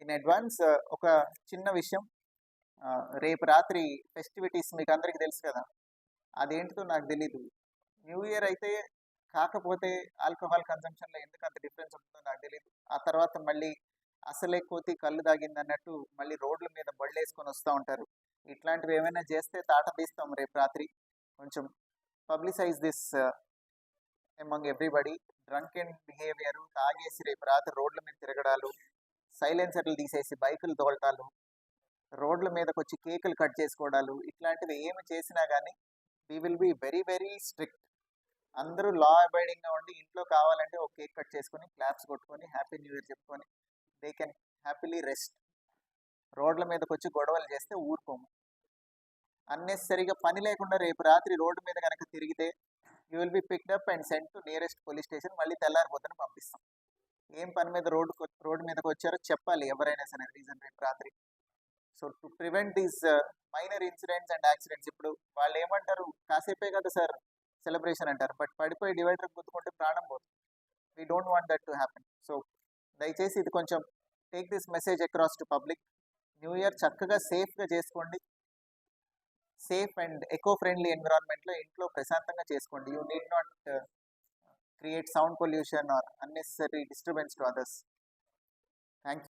In advance ఒక చిన్న విషయం. రేపు రాత్రి ఫెస్టివిటీస్ మీకు అందరికీ తెలుసు కదా! అదేంటిదో నాకు తెలీదు. న్యూ ఇయర్ అయితే కాకపోతే ఆల్కహాల్ కన్జంప్షన్‌లో ఎందుకంత డిఫరెన్స్ ఉంటుందో నాకు తెలీదు. ఆ తర్వాత మళ్ళీ అసలే కోతి కళ్ళు తాగిందన్నట్టు మళ్ళీ రోడ్ల మీద బళ్ళేసుకొని వస్తా ఉంటారు. ఇట్లాంటివి ఏమైనా చేస్తే తాట తీస్తాం రేపు రాత్రి. కొంచెం publicize this among everybody. Drunken behaviour, తాగేసి రేపు రాత్రి రోడ్ల మీద తిరగడాలు, సైలెన్సర్లు తీసేసి బైకులు తోలటాలు, రోడ్ల మీదకొచ్చి కేకులు కట్ చేసుకోవడాలు, ఇట్లాంటివి ఏమి చేసినా గానీ we will be very very strict. అందరూ లా అబైడింగ్‌గా ఉండి ఇంట్లో కావాలంటే ఒక కేక్ కట్ చేసుకొని, క్లాప్స్ కొట్టుకొని, హ్యాపీ న్యూ ఇయర్ చెప్పుకొని దే కెన్ హ్యాపీలీ రెస్ట్. రోడ్ల మీదకొచ్చి గొడవలు చేస్తే ఊరుకోము. అన్నెసెసరీగా పని లేకుండా రేపు రాత్రి రోడ్డు మీద గనక తిరిగితే you will be picked up and sent to nearest police station. మళ్ళీ తెల్లారిపోద్దున పంపిస్తాం. ఏం పని మీద రోడ్డు మీదకొచ్చారో చెప్పాలి ఎవరైనా సరే రీజన్ రేపు రాత్రి. So to prevent these minor incidents and accidents. ఇప్పుడు వాళ్ళేమంటారు, కాసేపే కదా సార్ సెలబ్రేషన్ అంటారు. బట్ పడిపోయి డివైడర్ గుద్దుకుంటే ప్రాణం పోతుంది. We don't want that to happen. So దయచేసి ఇది కొంచెం take this message across to public. New year చక్కగా సేఫ్‌గా చేసుకోండి. సేఫ్ అండ్ ఎకో ఫ్రెండ్లీ ఎన్విరాన్మెంట్‌లో ఇంట్లో ప్రశాంతంగా చేసుకోండి. You need not create sound pollution or unnecessary disturbance to others. Thank you.